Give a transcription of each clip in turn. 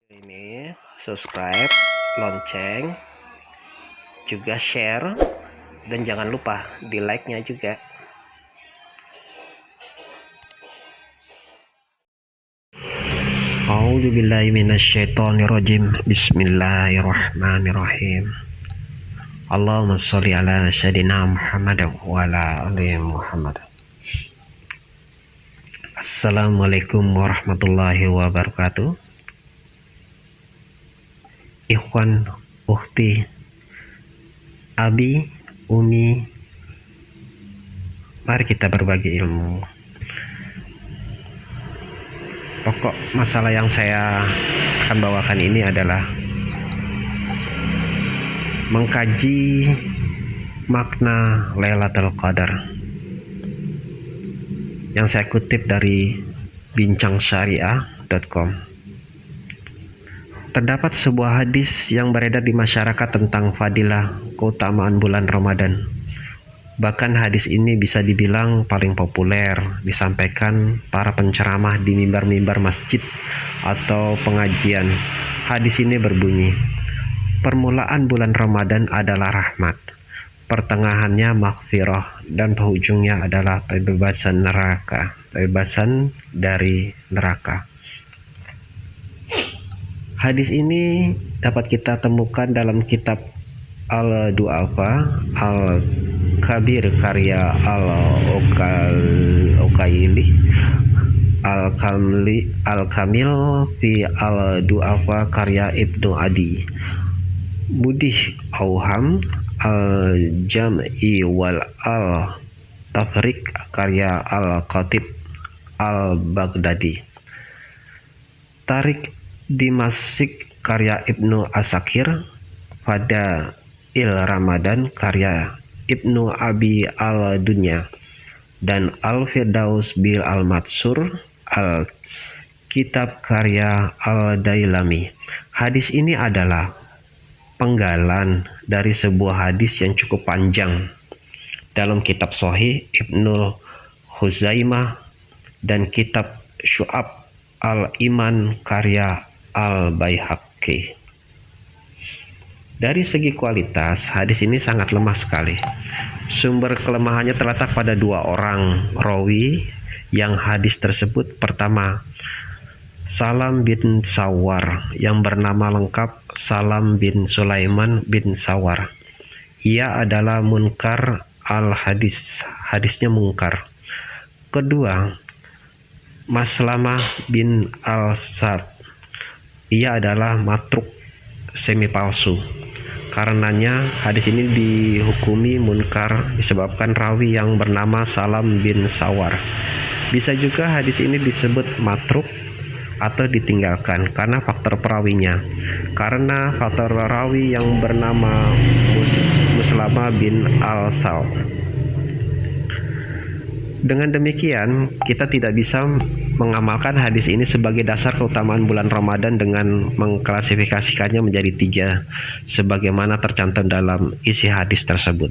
Ini subscribe, lonceng, juga share, dan jangan lupa di like-nya juga. A'udzubillahi minasyaitonirrajim. Bismillahirrahmanirrahim. Allahumma sholli ala sayyidina Muhammad wa ala ali Muhammad. Assalamualaikum warahmatullahi wabarakatuh. Ikhwan, ukhti, abi, umi, mari kita berbagi ilmu. Pokok masalah yang saya akan bawakan ini adalah mengkaji makna Lailatul Qadar yang saya kutip dari bincangsyariah.com. Terdapat sebuah hadis yang beredar di masyarakat tentang fadilah keutamaan bulan Ramadan. Bahkan hadis ini bisa dibilang paling populer disampaikan para penceramah di mimbar-mimbar masjid atau pengajian. Hadis ini berbunyi, permulaan bulan Ramadan adalah rahmat, pertengahannya maghfirah, dan penghujungnya adalah pembebasan pembebasan dari neraka. Hadis ini dapat kita temukan dalam kitab Al-Du'afa Al-Kabir karya Al-Ukaili, Al-Kamil fi Al-Du'afa karya Ibnu Adi, Mudih Auham Al-Jam'i wal Al-Tafriq karya Al-Khatib Al-Baghdadi, Tarik Dimasik karya Ibnu Asakir, pada Ramadan karya Ibnu Abi al-Dunya, dan Al-Firdaus bil al-Matsur Al-Kitab karya Al-Dailami. Hadis ini adalah penggalan dari sebuah hadis yang cukup panjang dalam kitab Sahih Ibnu Khuzaimah dan kitab Syu'ab Al-Iman karya Al-Baihaqi. Dari segi kualitas, hadis ini sangat lemah sekali. Sumber kelemahannya terletak pada dua orang rawi yang hadis tersebut. Pertama, Salam bin Sawar, yang bernama lengkap Salam bin Sulaiman bin Sawar. Ia adalah munkar al-hadis, hadisnya mungkar. Kedua, Maslamah bin al-Sad, ia adalah matruk, semi palsu. Karenanya hadis ini dihukumi munkar disebabkan rawi yang bernama Salam bin Sawar. Bisa juga hadis ini disebut matruk atau ditinggalkan karena faktor perawinya. Karena faktor rawi yang bernama Muslamah bin al-Sal. Dengan demikian, kita tidak bisa mengamalkan hadis ini sebagai dasar keutamaan bulan Ramadan dengan mengklasifikasikannya menjadi tiga, sebagaimana tercantum dalam isi hadis tersebut.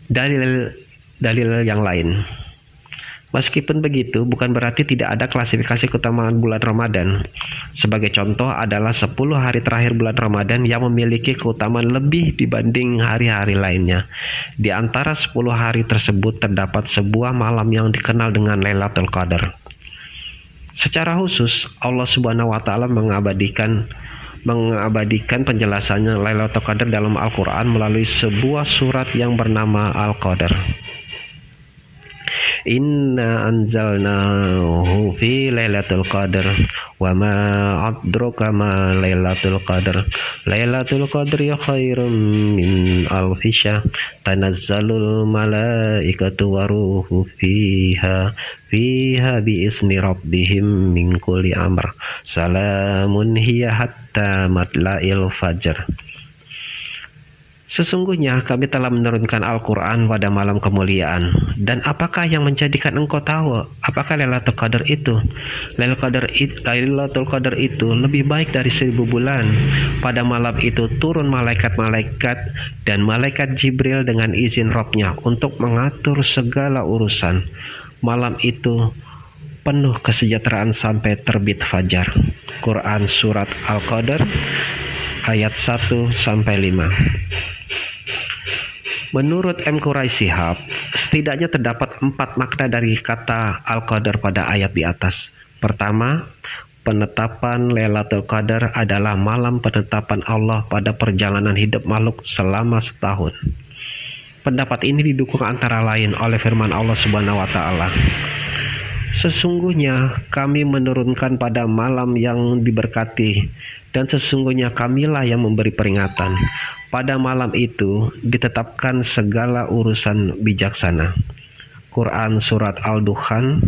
Dalil yang lain. Meskipun begitu, bukan berarti tidak ada klasifikasi keutamaan bulan Ramadan. Sebagai contoh adalah 10 hari terakhir bulan Ramadan yang memiliki keutamaan lebih dibanding hari-hari lainnya. Di antara 10 hari tersebut terdapat sebuah malam yang dikenal dengan Lailatul Qadar. Secara khusus, Allah Subhanahu wa taala mengabadikan penjelasannya Lailatul Qadar dalam Al-Qur'an melalui sebuah surat yang bernama Al-Qadar. Inna anzalnahu fi Lailatul Qadar wa ma adraka ma Lailatul Qadar. Lailatul Qadri khairum min alfi syahr, tanazzalul malaikatu waruhu fiha bi ismi rabbihim min kulli amr, salamun hiya hatta matla'il fajr. Sesungguhnya kami telah menurunkan Al-Quran pada malam kemuliaan. Dan apakah yang menjadikan engkau tahu apakah Lailatul Qadar itu? Lailatul Qadar itu lebih baik dari 1000 bulan. Pada malam itu turun malaikat-malaikat dan malaikat Jibril dengan izin Rabb-nya untuk mengatur segala urusan. Malam itu penuh kesejahteraan sampai terbit fajar. Quran Surat Al-Qadar ayat 1-5. Menurut M. Quraisy Shihab, setidaknya terdapat 4 makna dari kata Al-Qadar pada ayat di atas. Pertama, penetapan Lailatul Qadar adalah malam penetapan Allah pada perjalanan hidup makhluk selama setahun. Pendapat ini didukung antara lain oleh firman Allah Subhanahu wa taala. Sesungguhnya kami menurunkan pada malam yang diberkati, dan sesungguhnya kamilah yang memberi peringatan. Pada malam itu ditetapkan segala urusan bijaksana. Quran Surat Al-Dukhan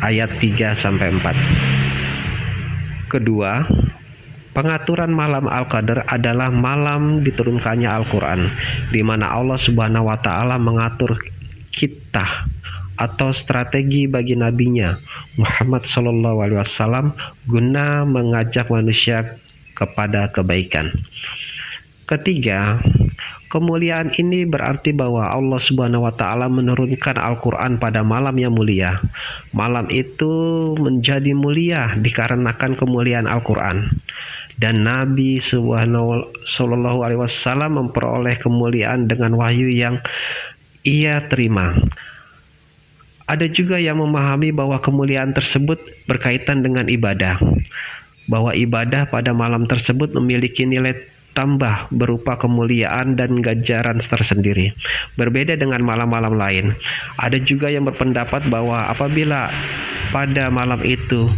ayat 3-4. Kedua, pengaturan malam Al-Qadar adalah malam diturunkannya Al-Quran, di mana Allah Subhanahu wa taala mengatur kitab atau strategi bagi nabinya Muhammad SAW guna mengajak manusia kepada kebaikan. Ketiga, kemuliaan ini berarti bahwa Allah Subhanahu wa taala menurunkan Al-Quran pada malam yang mulia. Malam itu menjadi mulia dikarenakan kemuliaan Al-Quran, dan Nabi Sallallahu Alaihi Wasallam memperoleh kemuliaan dengan wahyu yang ia terima. Ada juga yang memahami bahwa kemuliaan tersebut berkaitan dengan ibadah, bahwa ibadah pada malam tersebut memiliki nilai tambah berupa kemuliaan dan ganjaran tersendiri, berbeda dengan malam-malam lain. Ada juga yang berpendapat bahwa apabila pada malam itu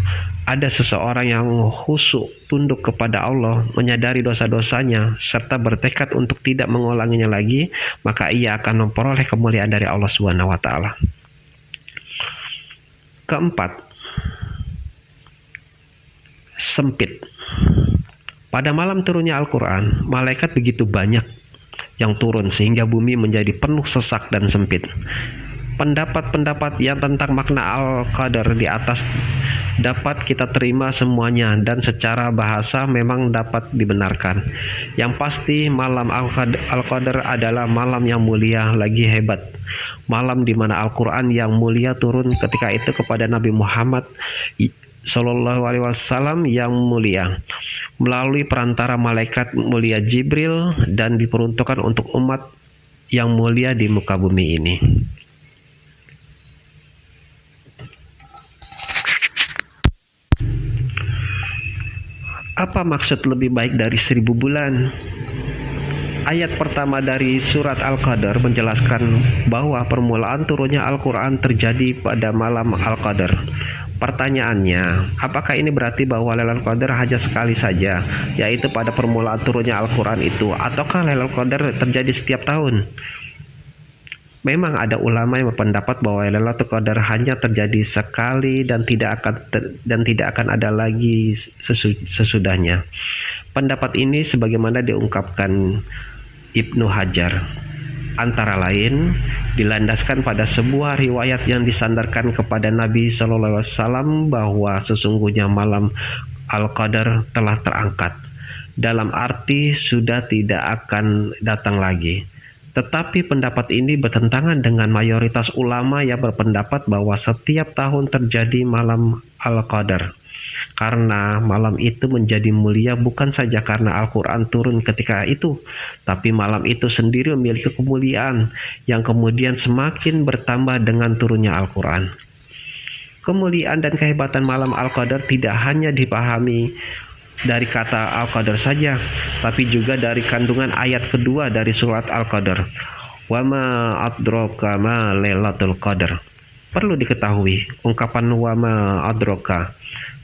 ada seseorang yang khusyuk tunduk kepada Allah, menyadari dosa-dosanya, serta bertekad untuk tidak mengulanginya lagi, maka ia akan memperoleh kemuliaan dari Allah Subhanahu wa taala. Keempat, sempit. Pada malam turunnya Al-Quran, malaikat begitu banyak yang turun sehingga bumi menjadi penuh sesak dan sempit. Pendapat-pendapat yang tentang makna Al-Qadar di atas dapat kita terima semuanya, dan secara bahasa memang dapat dibenarkan. Yang pasti malam Al-Qadar adalah malam yang mulia lagi hebat. Malam di mana Al-Quran yang mulia turun ketika itu kepada Nabi Muhammad Sallallahu Alaihi Wasallam yang mulia melalui perantara malaikat mulia Jibril, dan diperuntukkan untuk umat yang mulia di muka bumi ini. Apa maksud lebih baik dari 1000 bulan? Ayat pertama dari surat Al-Qadar menjelaskan bahwa permulaan turunnya Al-Quran terjadi pada malam Al-Qadar. Pertanyaannya, apakah ini berarti bahwa Lailatul Qadar hanya sekali saja, yaitu pada permulaan turunnya Al-Quran itu, ataukah Lailatul Qadar terjadi setiap tahun? Memang ada ulama yang berpendapat bahwa Lailatul Qadar hanya terjadi sekali dan tidak akan ada lagi sesudahnya. Pendapat ini sebagaimana diungkapkan Ibnu Hajar, antara lain dilandaskan pada sebuah riwayat yang disandarkan kepada Nabi Sallallahu Alaihi Wasallam bahwa sesungguhnya malam Al-Qadar telah terangkat, dalam arti sudah tidak akan datang lagi. Tetapi pendapat ini bertentangan dengan mayoritas ulama yang berpendapat bahwa setiap tahun terjadi malam Al-Qadar, karena malam itu menjadi mulia bukan saja karena Al-Quran turun ketika itu, tapi malam itu sendiri memiliki kemuliaan yang kemudian semakin bertambah dengan turunnya Al-Quran. Kemuliaan dan kehebatan malam Al-Qadar tidak hanya dipahami dari kata Al-Qadar saja, tapi juga dari kandungan ayat kedua dari surat Al-Qadar, wa ma adraka ma Lailatul Qadar. Perlu diketahui, ungkapan wa ma adraka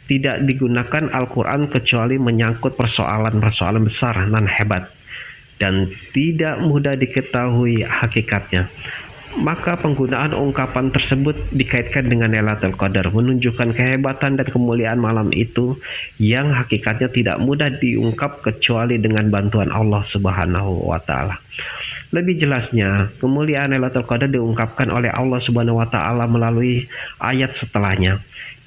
tidak digunakan Al-Quran kecuali menyangkut persoalan-persoalan besar nan hebat dan tidak mudah diketahui hakikatnya. Maka penggunaan ungkapan tersebut dikaitkan dengan Lailatul Qadar menunjukkan kehebatan dan kemuliaan malam itu yang hakikatnya tidak mudah diungkap kecuali dengan bantuan Allah Subhanahu wa taala. Lebih jelasnya, kemuliaan Lailatul Qadar diungkapkan oleh Allah Subhanahu wa taala melalui ayat setelahnya,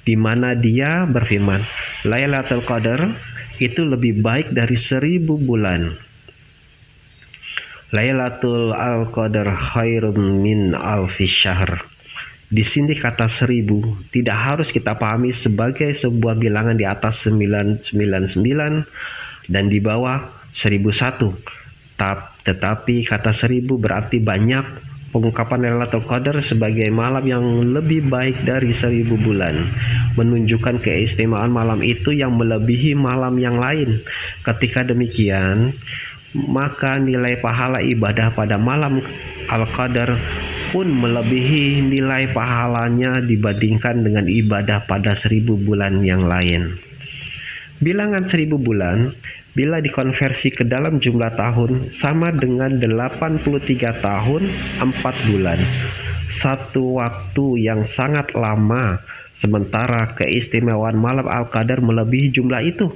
di mana Dia berfirman, Lailatul Qadar itu lebih baik dari 1000 bulan. Lailatul Qadar khairum min alfi syahr. Di sini kata 1000 tidak harus kita pahami sebagai sebuah bilangan di atas 999 dan di bawah 1001. Tetapi kata 1000 berarti banyak. Pengungkapan Lailatul Qadar sebagai malam yang lebih baik dari 1000 bulan menunjukkan keistimewaan malam itu yang melebihi malam yang lain. Ketika demikian, maka nilai pahala ibadah pada malam Al-Qadar pun melebihi nilai pahalanya dibandingkan dengan ibadah pada 1000 bulan yang lain. Bilangan 1000 bulan bila dikonversi ke dalam jumlah tahun sama dengan 83 tahun 4 bulan. Satu waktu yang sangat lama, sementara keistimewaan malam Al-Qadar melebihi jumlah itu.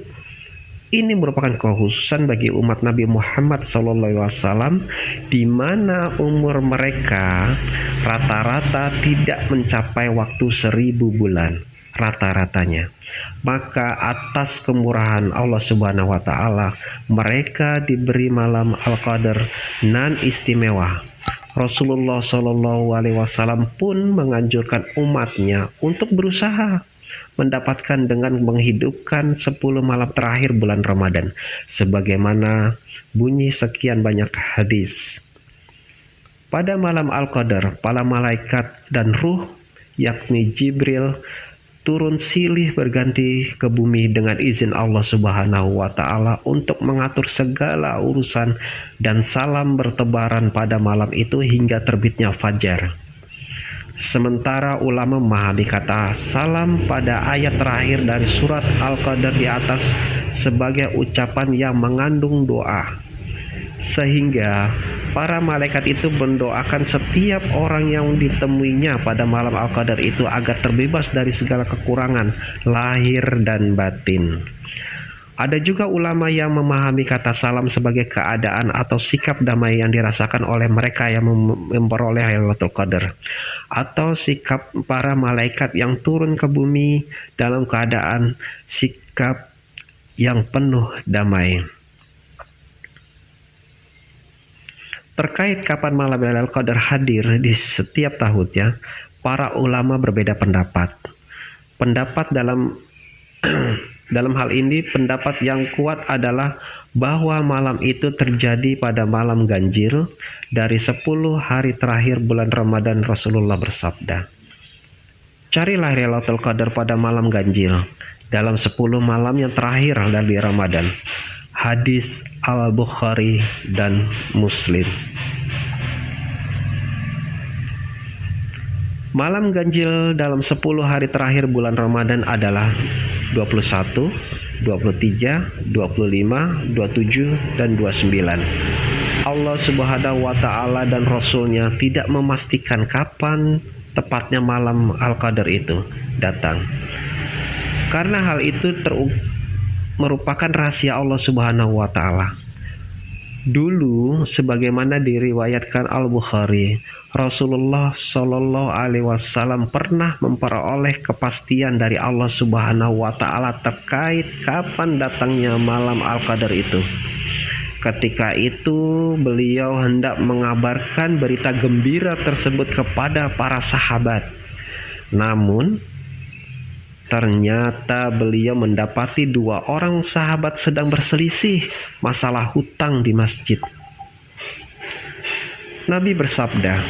Ini merupakan kekhususan bagi umat Nabi Muhammad SAW, di mana umur mereka rata-rata tidak mencapai waktu 1000 bulan. Rata-ratanya, maka atas kemurahan Allah Subhanahu wa Ta'ala, mereka diberi malam Al-Qadar nan istimewa. Rasulullah Shallallahu Alaihi Wasallam pun menganjurkan umatnya untuk berusaha mendapatkan dengan menghidupkan 10 malam terakhir bulan Ramadan, sebagaimana bunyi sekian banyak hadis. Pada malam Al-Qadar, para malaikat dan ruh, yakni Jibril, turun silih berganti ke bumi dengan izin Allah Subhanahu wa Ta'ala untuk mengatur segala urusan, dan salam bertebaran pada malam itu hingga terbitnya fajar. Sementara ulama memahami kata salam pada ayat terakhir dari surat Al-Qadar di atas sebagai ucapan yang mengandung doa, sehingga para malaikat itu mendoakan setiap orang yang ditemuinya pada malam Al-Qadar itu agar terbebas dari segala kekurangan lahir dan batin. Ada juga ulama yang memahami kata salam sebagai keadaan atau sikap damai yang dirasakan oleh mereka yang memperoleh Lailatul Qadar, atau sikap para malaikat yang turun ke bumi dalam keadaan sikap yang penuh damai. Terkait kapan malam Lailatul Qadar hadir di setiap tahunnya, para ulama berbeda pendapat. Pendapat dalam hal ini, pendapat yang kuat adalah bahwa malam itu terjadi pada malam ganjil dari 10 hari terakhir bulan Ramadan. Rasulullah bersabda, "Carilah Lailatul Qadar pada malam ganjil dalam 10 malam yang terakhir dari Ramadan." Hadis Al-Bukhari dan Muslim. Malam ganjil dalam 10 hari terakhir bulan Ramadan adalah 21, 23, 25, 27, dan 29. Allah Subhanahu wa Ta'ala dan Rasulnya tidak memastikan kapan tepatnya malam Al-Qadar itu datang. Karena hal itu merupakan rahasia Allah Subhanahu wa Ta'ala. Dulu, sebagaimana diriwayatkan Al-Bukhari, Rasulullah Shallallahu Alaihi Wasallam pernah memperoleh kepastian dari Allah Subhanahu wa Ta'ala terkait kapan datangnya malam Al-Qadar itu. Ketika itu, beliau hendak mengabarkan berita gembira tersebut kepada para sahabat. Namun, ternyata beliau mendapati 2 orang sahabat sedang berselisih masalah hutang di masjid. Nabi bersabda,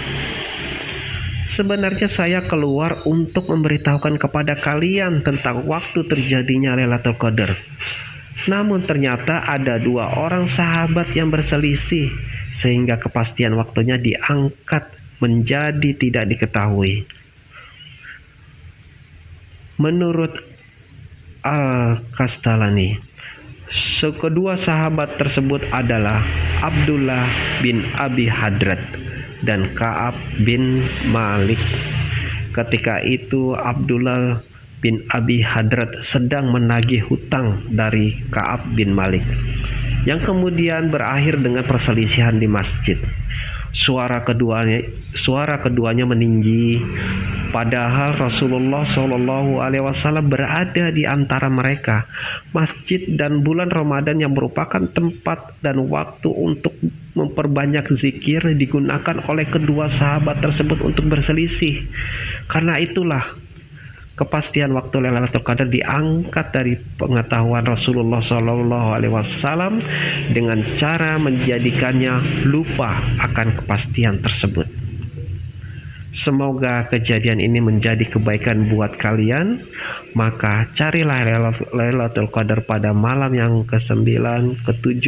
"Sebenarnya saya keluar untuk memberitahukan kepada kalian tentang waktu terjadinya Lailatul Qadar. Namun ternyata ada 2 orang sahabat yang berselisih, sehingga kepastian waktunya diangkat menjadi tidak diketahui." Menurut Al-Kastalani, kedua sahabat tersebut adalah Abdullah bin Abi Hadrat dan Ka'ab bin Malik. Ketika itu Abdullah bin Abi Hadrat sedang menagih hutang dari Ka'ab bin Malik, yang kemudian berakhir dengan perselisihan di masjid. Suara keduanya meninggi, padahal Rasulullah Shallallahu Alaihi Wasallam berada di antara mereka. Masjid dan bulan Ramadan yang merupakan tempat dan waktu untuk memperbanyak zikir digunakan oleh kedua sahabat tersebut untuk berselisih. Karena itulah kepastian waktu Lailatul Qadar diangkat dari pengetahuan Rasulullah SAW dengan cara menjadikannya lupa akan kepastian tersebut. Semoga kejadian ini menjadi kebaikan buat kalian. Maka carilah Lailatul Qadar pada malam yang ke-9, ke-7,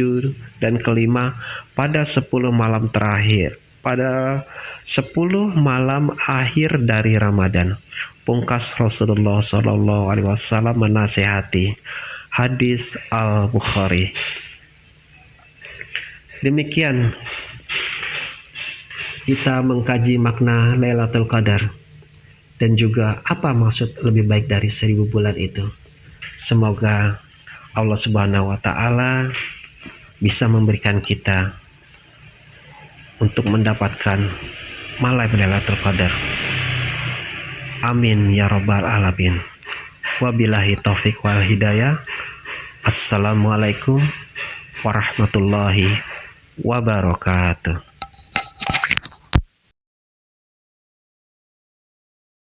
dan ke-5 pada 10 malam terakhir, pada 10 malam akhir dari Ramadan. Pungkas Rasulullah SAW menasihati. Hadis Al-Bukhari. Demikian kita mengkaji makna Lailatul Qadar dan juga apa maksud lebih baik dari 1000 bulan itu. Semoga Allah Subhanahu wa Ta'ala bisa memberikan kita untuk mendapatkan malam Lailatul Qadar. Amin ya rabbal alamin. Wabillahi taufik wal hidayah. Assalamualaikum warahmatullahi wabarakatuh.